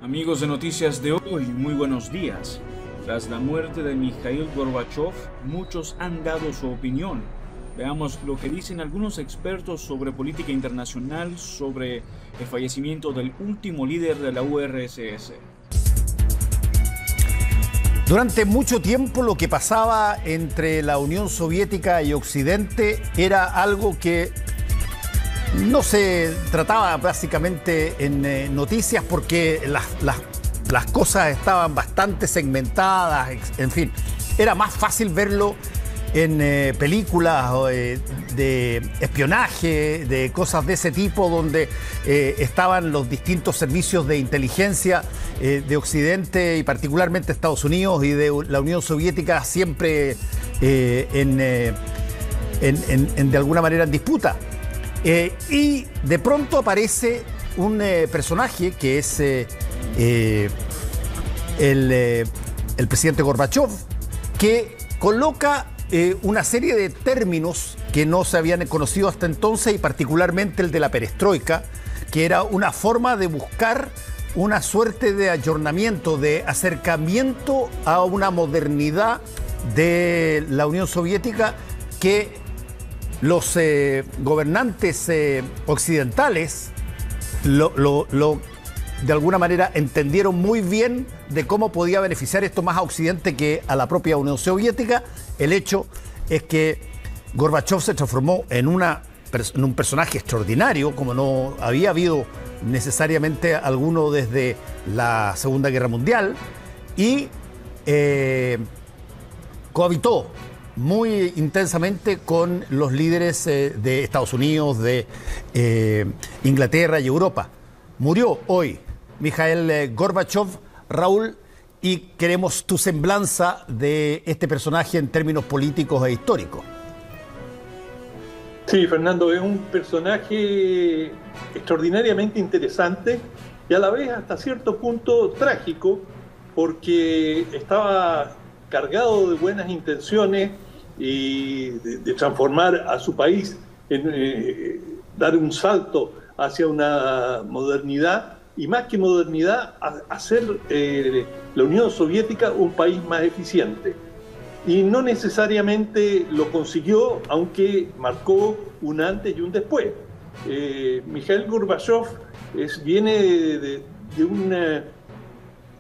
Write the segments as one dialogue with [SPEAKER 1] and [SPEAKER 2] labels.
[SPEAKER 1] Amigos de Noticias de hoy, muy buenos días. Tras la muerte de Mikhail Gorbachev, muchos han dado su opinión. Veamos lo que dicen algunos expertos sobre política internacional sobre el fallecimiento del último líder de la URSS.
[SPEAKER 2] Durante mucho tiempo lo que pasaba entre la Unión Soviética y Occidente era algo que no se trataba básicamente en noticias porque las cosas estaban bastante segmentadas, en fin. Era más fácil verlo en películas de espionaje, de cosas de ese tipo, donde estaban los distintos servicios de inteligencia de Occidente y particularmente Estados Unidos y de la Unión Soviética siempre de alguna manera en disputa. Y de pronto aparece un personaje que es el presidente Gorbachev, que coloca una serie de términos que no se habían conocido hasta entonces, y particularmente el de la perestroika, que era una forma de buscar una suerte de ayornamiento, de acercamiento a una modernidad de la Unión Soviética que los gobernantes occidentales de alguna manera entendieron muy bien de cómo podía beneficiar esto más a Occidente que a la propia Unión Soviética. El hecho es que Gorbachev se transformó en un personaje extraordinario, como no había habido necesariamente alguno desde la Segunda Guerra Mundial, y cohabitó muy intensamente con los líderes de Estados Unidos, de Inglaterra y Europa. Murió hoy Mikhail Gorbachev. Raúl, y queremos tu semblanza de este personaje en términos políticos e históricos.
[SPEAKER 3] Sí, Fernando, es un personaje extraordinariamente interesante y a la vez hasta cierto punto trágico, porque estaba cargado de buenas intenciones y de transformar a su país, dar un salto hacia una modernidad, y más que modernidad, hacer la Unión Soviética un país más eficiente. Y no necesariamente lo consiguió, aunque marcó un antes y un después. Mikhail Gorbachev viene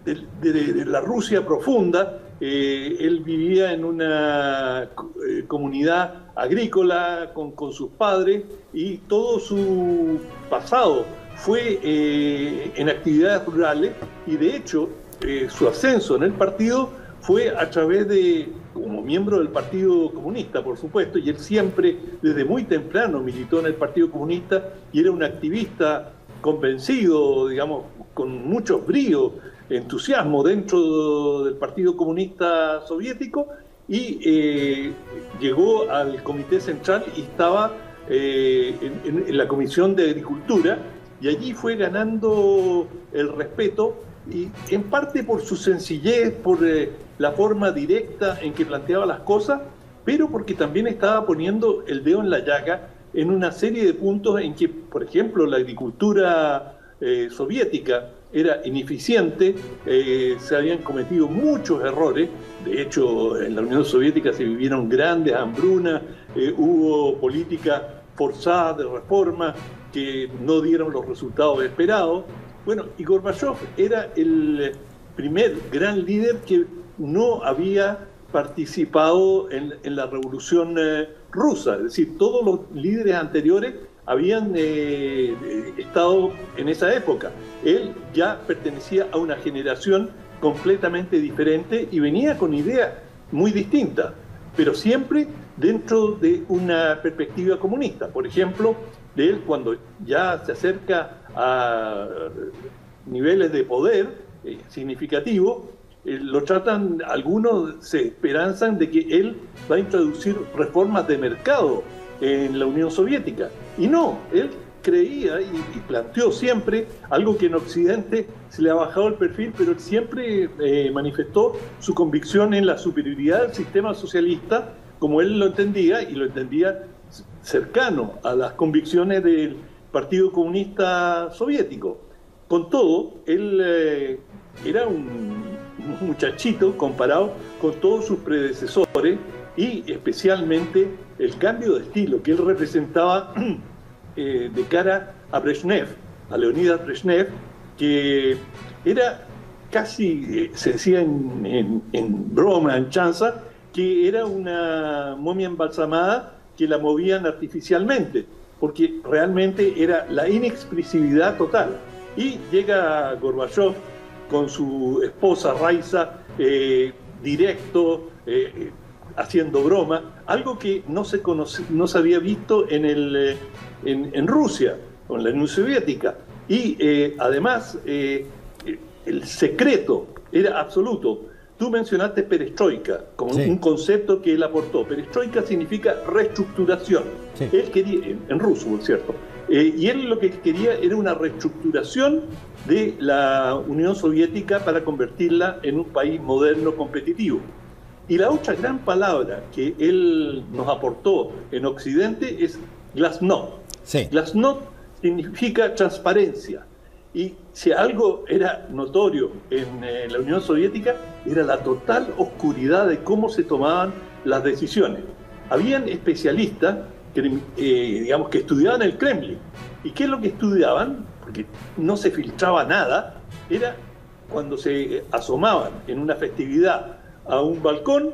[SPEAKER 3] de la Rusia profunda. Él vivía en una comunidad agrícola con sus padres, y todo su pasado fue en actividades rurales, y de hecho su ascenso en el partido fue a través como miembro del Partido Comunista, por supuesto, y él siempre, desde muy temprano, militó en el Partido Comunista y era un activista convencido, digamos, con mucho brío, entusiasmo dentro del Partido Comunista Soviético, y llegó al Comité Central y estaba en la Comisión de Agricultura, y allí fue ganando el respeto, y en parte por su sencillez, por la forma directa en que planteaba las cosas, pero porque también estaba poniendo el dedo en la llaga en una serie de puntos en que, por ejemplo, la agricultura soviética era ineficiente, se habían cometido muchos errores. De hecho, en la Unión Soviética se vivieron grandes hambrunas, hubo políticas forzadas de reforma que no dieron los resultados esperados. Bueno, y Gorbachev era el primer gran líder que no había participado en la Revolución Rusa. Es decir, todos los líderes anteriores habían estado en esa época. Él ya pertenecía a una generación completamente diferente y venía con ideas muy distintas, pero siempre dentro de una perspectiva comunista. Por ejemplo, de él, cuando ya se acerca a niveles de poder significativos, lo tratan, algunos se esperanzan de que él va a introducir reformas de mercado en la Unión Soviética. Y no, él creía y planteó siempre algo que en Occidente se le ha bajado el perfil, pero él siempre manifestó su convicción en la superioridad del sistema socialista, como él lo entendía, y lo entendía cercano a las convicciones del Partido Comunista Soviético. con todo, él era un muchachito comparado con todos sus predecesores y especialmente el cambio de estilo que él representaba de cara a Brezhnev, a Leonidas Brezhnev, que era casi, se decía en broma, en chanza, que era una momia embalsamada que la movían artificialmente, porque realmente era la inexpresividad total. Y llega Gorbachov con su esposa Raisa, directo, haciendo broma, algo que no se había visto en Rusia, con la Unión Soviética. Y además, el secreto era absoluto. Tú mencionaste perestroika como un concepto que él aportó. Perestroika significa reestructuración. Sí. Él quería, en ruso, por cierto, y él lo que quería era una reestructuración de la Unión Soviética para convertirla en un país moderno, competitivo. Y la otra gran palabra que él nos aportó en Occidente es glasnost. Sí. Glasnost significa transparencia. Y si algo era notorio en la Unión Soviética, era la total oscuridad de cómo se tomaban las decisiones. Habían especialistas que estudiaban el Kremlin. ¿Y qué es lo que estudiaban? Porque no se filtraba nada. Era cuando se asomaban en una festividad a un balcón,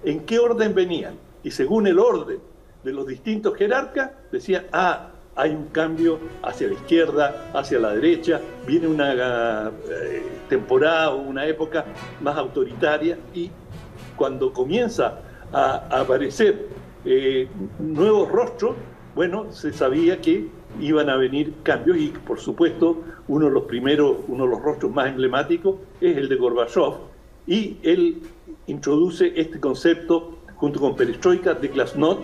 [SPEAKER 3] en qué orden venían. Y según el orden de los distintos jerarcas, decían, hay un cambio hacia la izquierda, hacia la derecha, viene una temporada o una época más autoritaria, y cuando comienza a aparecer nuevos rostros, bueno, se sabía que iban a venir cambios, y por supuesto uno de los rostros más emblemáticos es el de Gorbachov, y él introduce este concepto junto con perestroika de glasnost,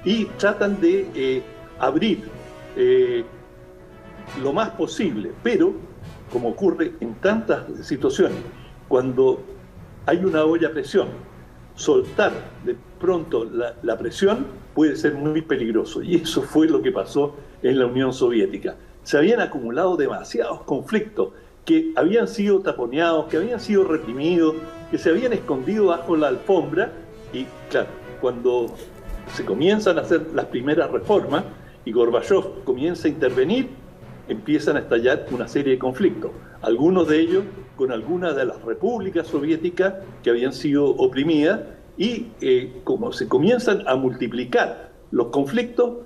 [SPEAKER 3] y tratan de abrir lo más posible, pero como ocurre en tantas situaciones, cuando hay una olla a presión, soltar de pronto la presión puede ser muy peligroso, y eso fue lo que pasó en la Unión Soviética. Se habían acumulado demasiados conflictos que habían sido taponeados, que habían sido reprimidos, que se habían escondido bajo la alfombra, y claro, cuando se comienzan a hacer las primeras reformas y Gorbachov comienza a intervenir, empiezan a estallar una serie de conflictos, algunos de ellos con algunas de las repúblicas soviéticas que habían sido oprimidas, y como se comienzan a multiplicar los conflictos,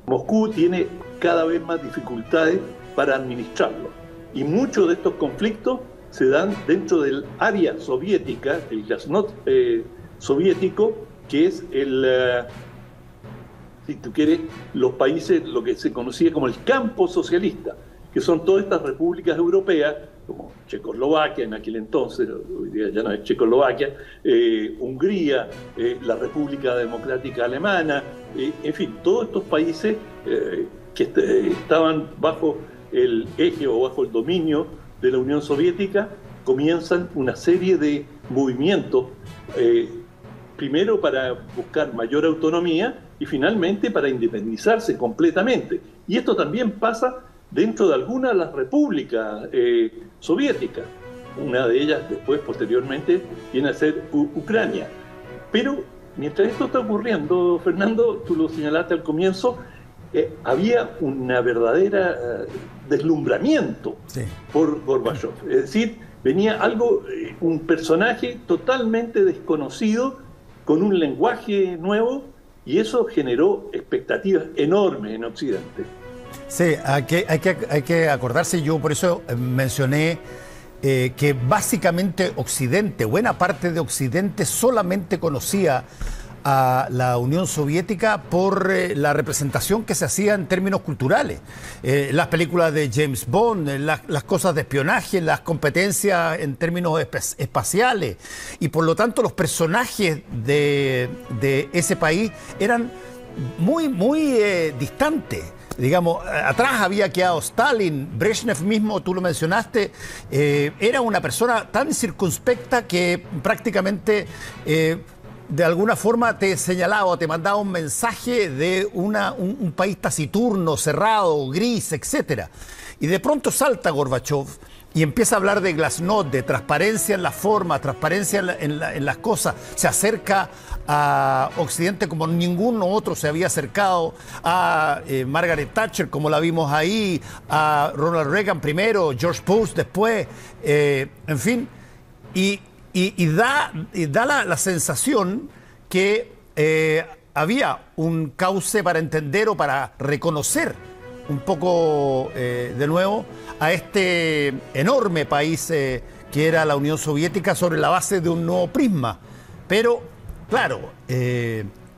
[SPEAKER 3] Moscú tiene cada vez más dificultades para administrarlos, y muchos de estos conflictos se dan dentro del área soviética, el glasnost soviético, que es si tú quieres, los países, lo que se conocía como el campo socialista, que son todas estas repúblicas europeas, como Checoslovaquia en aquel entonces, hoy día ya no es Checoslovaquia, Hungría, la República Democrática Alemana, en fin, todos estos países que estaban bajo el eje o bajo el dominio de la Unión Soviética, comienzan una serie de movimientos, primero para buscar mayor autonomía y finalmente para independizarse completamente. Y esto también pasa dentro de algunas de las repúblicas soviéticas. Una de ellas después, posteriormente, viene a ser Ucrania. Pero mientras esto está ocurriendo, Fernando, tú lo señalaste al comienzo, había una verdadera deslumbramiento por Gorbachov. Es decir, venía un personaje totalmente desconocido, con un lenguaje nuevo, y eso generó expectativas enormes en Occidente.
[SPEAKER 2] Sí, hay que acordarse, yo por eso mencioné que básicamente Occidente, buena parte de Occidente solamente conocía a la Unión Soviética por la representación que se hacía en términos culturales. Las películas de James Bond, las cosas de espionaje, las competencias en términos espaciales, y por lo tanto los personajes de ese país eran muy distantes. Digamos, atrás había quedado Stalin, Brezhnev mismo, tú lo mencionaste, era una persona tan circunspecta que prácticamente de alguna forma te señalaba o te mandaba un mensaje de un país taciturno, cerrado, gris, etcétera. Y de pronto salta Gorbachev y empieza a hablar de glasnost, de transparencia en la forma, transparencia en las cosas. Se acerca a Occidente como ningún otro se había acercado, a Margaret Thatcher, como la vimos ahí, a Ronald Reagan primero, George Bush después, en fin. Y da la sensación que había un cauce para entender o para reconocer un poco de nuevo a este enorme país que era la Unión Soviética sobre la base de un nuevo prisma. Pero, claro,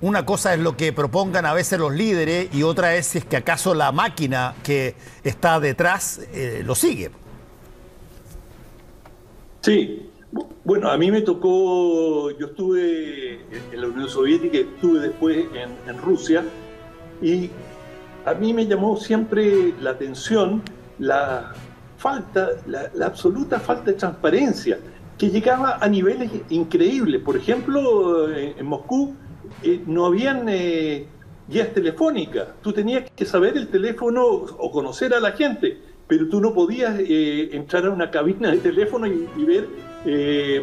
[SPEAKER 2] una cosa es lo que propongan a veces los líderes y otra es si es que acaso la máquina que está detrás lo sigue.
[SPEAKER 3] Sí. Bueno, a mí me tocó, yo estuve en la Unión Soviética, estuve después en Rusia, y a mí me llamó siempre la atención la absoluta falta de transparencia, que llegaba a niveles increíbles. Por ejemplo, en Moscú no habían guías telefónicas, tú tenías que saber el teléfono o conocer a la gente, pero tú no podías entrar a una cabina de teléfono y ver,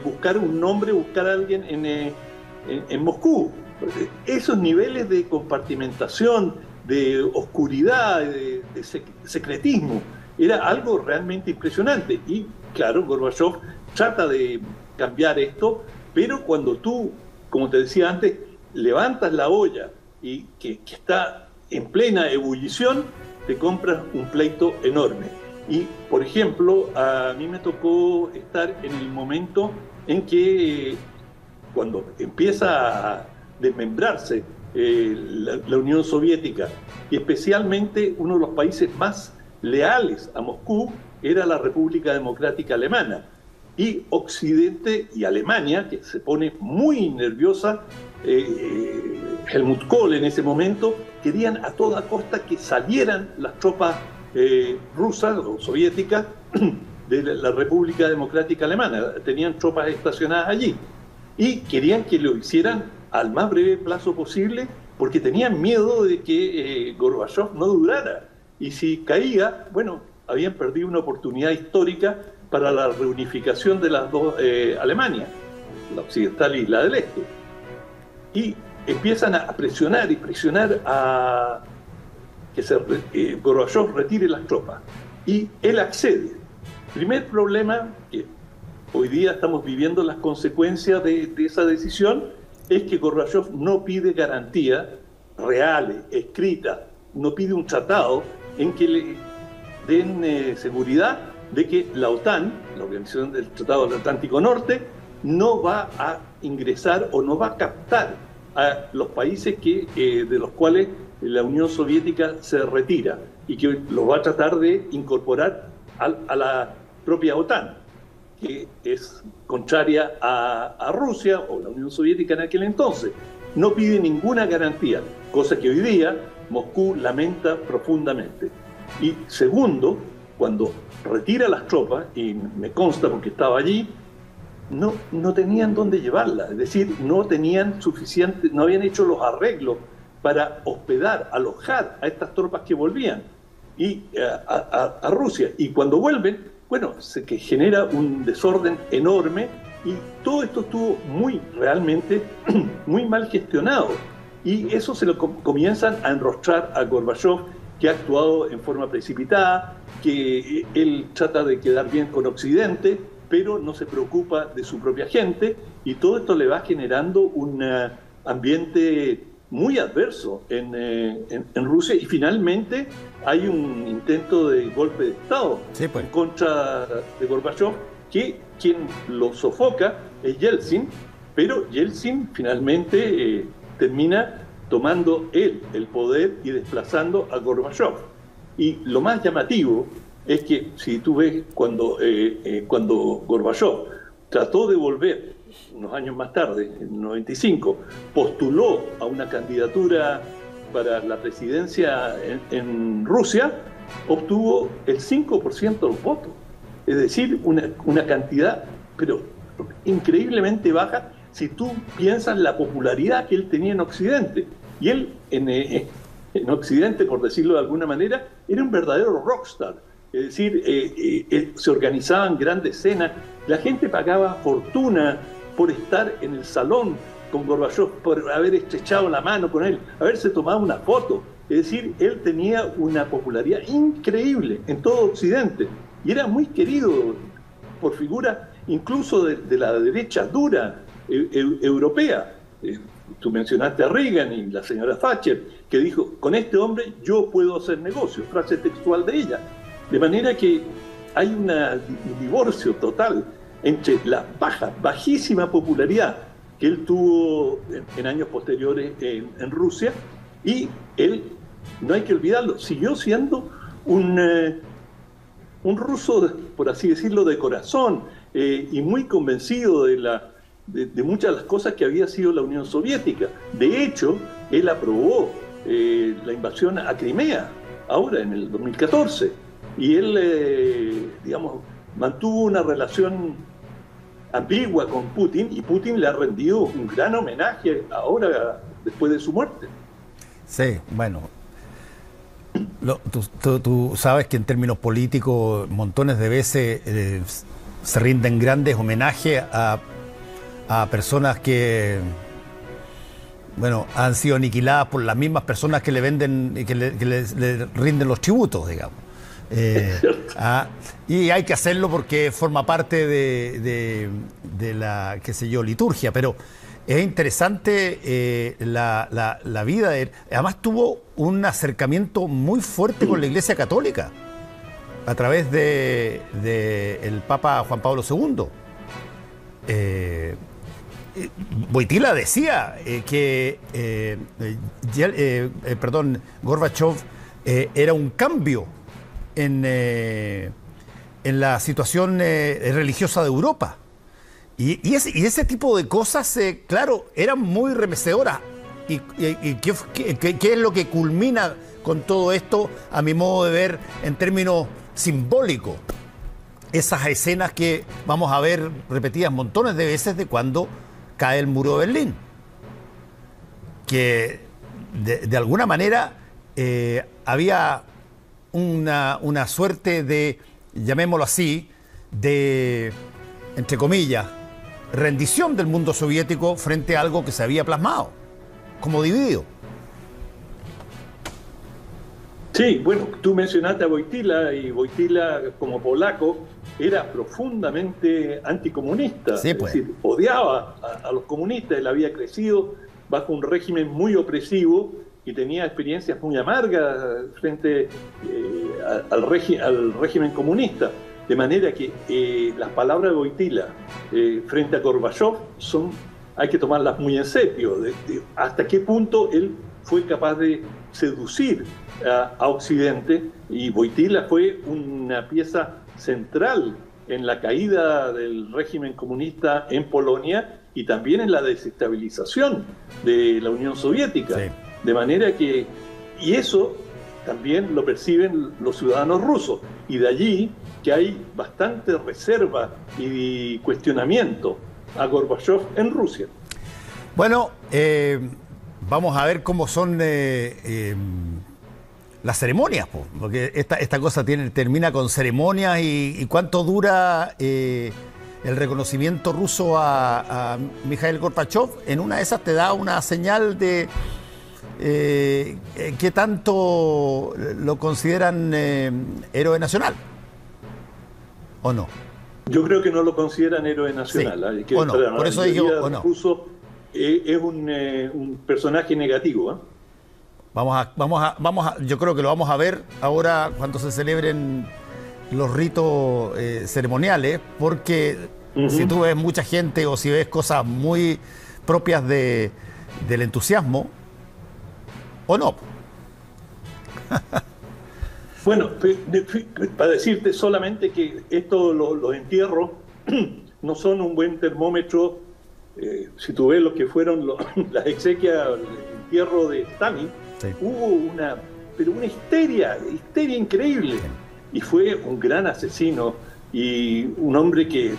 [SPEAKER 3] buscar un nombre, buscar a alguien en Moscú. Esos niveles de compartimentación, de oscuridad, de secretismo, era algo realmente impresionante. Y claro, Gorbachev trata de cambiar esto, pero cuando tú, como te decía antes, levantas la olla y que está en plena ebullición, te compras un pleito enorme. Y, por ejemplo, a mí me tocó estar en el momento en que, cuando empieza a desmembrarse la Unión Soviética, y especialmente uno de los países más leales a Moscú era la República Democrática Alemana. Y Occidente y Alemania, que se pone muy nerviosa, Helmut Kohl en ese momento, querían a toda costa que salieran las tropas rusas o soviéticas de la República Democrática Alemana. Tenían tropas estacionadas allí y querían que lo hicieran al más breve plazo posible, porque tenían miedo de que Gorbachev no durara, y si caía, bueno, habían perdido una oportunidad histórica para la reunificación de las dos Alemanias, la occidental y la del este. Y empiezan a presionar y presionar a que Gorbachev retire las tropas. Y él accede. Primer problema, que hoy día estamos viviendo las consecuencias de esa decisión, es que Gorbachev no pide garantías reales, escritas, no pide un tratado en que le den seguridad de que la OTAN, la Organización del Tratado del Atlántico Norte, no va a ingresar o no va a captar a los países de los cuales la Unión Soviética se retira, y que los va a tratar de incorporar a la propia OTAN, que es contraria a Rusia o la Unión Soviética en aquel entonces. No pide ninguna garantía, cosa que hoy día Moscú lamenta profundamente. Y segundo, cuando retira las tropas, y me consta porque estaba allí, no tenían dónde llevarlas, es decir, no tenían suficiente, no habían hecho los arreglos para hospedar, alojar a estas tropas que volvían y a Rusia. Y cuando vuelven, bueno, que genera un desorden enorme, y todo esto estuvo realmente muy mal gestionado. Y eso se lo comienzan a enrostrar a Gorbachev, que ha actuado en forma precipitada, que él trata de quedar bien con Occidente, pero no se preocupa de su propia gente, y todo esto le va generando un ambiente muy adverso en Rusia, y finalmente hay un intento de golpe de Estado en contra de Gorbachev, que quien lo sofoca es Yeltsin, pero Yeltsin finalmente termina tomando él el poder y desplazando a Gorbachev. Y lo más llamativo es que, si tú ves, cuando Gorbachev trató de volver unos años más tarde, en el 95, postuló a una candidatura para la presidencia en Rusia, obtuvo el 5% de los votos. Es decir, una cantidad, pero increíblemente baja, si tú piensas la popularidad que él tenía en Occidente. Y él, en Occidente, por decirlo de alguna manera, era un verdadero rockstar. Es decir, se organizaban grandes cenas, la gente pagaba fortuna por estar en el salón con Gorbachov, por haber estrechado la mano con él, haberse tomado una foto. Es decir, él tenía una popularidad increíble en todo Occidente y era muy querido por figuras incluso de la derecha dura europea. Tú mencionaste a Reagan y la señora Thatcher, que dijo, con este hombre yo puedo hacer negocios, frase textual de ella. De manera que hay un divorcio total entre la bajísima popularidad que él tuvo en años posteriores en Rusia, y él, no hay que olvidarlo, siguió siendo un ruso, por así decirlo, de corazón, y muy convencido de muchas de las cosas que había sido la Unión Soviética. De hecho, él aprobó la invasión a Crimea, ahora en el 2014, y él, digamos, mantuvo una relación ambigua con Putin, y Putin le ha rendido un gran homenaje ahora, después de su muerte.
[SPEAKER 2] Sí, bueno, tú sabes que en términos políticos montones de veces se rinden grandes homenajes a personas que, bueno, han sido aniquiladas por las mismas personas que le venden y que le rinden los tributos, digamos. Y hay que hacerlo porque forma parte de la, qué sé yo, liturgia, pero es interesante la vida de él. Además tuvo un acercamiento muy fuerte con la Iglesia Católica a través de el Papa Juan Pablo II. Wojtyla decía que Gorbachov era un cambio en la situación religiosa de Europa. Y ese tipo de cosas, claro, eran muy remecedoras. ¿Y qué es lo que culmina con todo esto, a mi modo de ver, en términos simbólicos? Esas escenas que vamos a ver repetidas montones de veces de cuando cae el muro de Berlín. Que de alguna manera había una suerte de, llamémoslo así, de, entre comillas, rendición del mundo soviético frente a algo que se había plasmado como dividido.
[SPEAKER 3] Sí, bueno, tú mencionaste a Wojtyla, y Wojtyla, como polaco, era profundamente anticomunista.
[SPEAKER 2] Sí, pues.
[SPEAKER 3] Es decir, odiaba a los comunistas. Él había crecido bajo un régimen muy opresivo y tenía experiencias muy amargas frente al régimen comunista. De manera que las palabras de Wojtyla frente a Gorbachov hay que tomarlas muy en serio. Hasta qué punto él fue capaz de seducir a Occidente, y Wojtyla fue una pieza central en la caída del régimen comunista en Polonia y también en la desestabilización de la Unión Soviética. Sí. De manera que, y eso también lo perciben los ciudadanos rusos, y de allí que hay bastante reserva y cuestionamiento a Gorbachov en Rusia.
[SPEAKER 2] Bueno, vamos a ver cómo son las ceremonias, porque esta cosa termina con ceremonias, y cuánto dura el reconocimiento ruso a Mikhail Gorbachov. En una de esas te da una señal de qué tanto lo consideran héroe nacional, ¿o no?
[SPEAKER 3] Yo creo que no lo consideran héroe nacional. Sí.
[SPEAKER 2] ¿O no? Por eso dije, ¿o no?
[SPEAKER 3] Ruso es un personaje negativo, ¿eh?
[SPEAKER 2] Yo creo que lo vamos a ver ahora cuando se celebren los ritos ceremoniales, porque si tú ves mucha gente o si ves cosas muy propias del entusiasmo, ¿o no?
[SPEAKER 3] Bueno, para decirte solamente que los entierros no son un buen termómetro. Si tú ves lo que fueron las exequias, el entierro de Stalin, sí. Hubo una histeria increíble. Sí. Y fue un gran asesino y un hombre que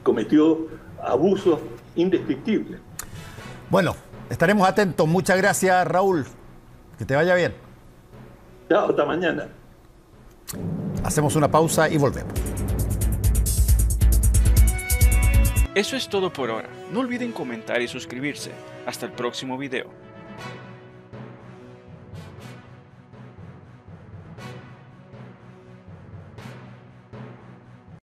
[SPEAKER 3] cometió abusos indescriptibles.
[SPEAKER 2] Bueno, estaremos atentos. Muchas gracias, Raúl. Que te vaya bien.
[SPEAKER 3] Chao, hasta mañana.
[SPEAKER 2] Hacemos una pausa y volvemos.
[SPEAKER 1] Eso es todo por ahora. No olviden comentar y suscribirse. Hasta el próximo video.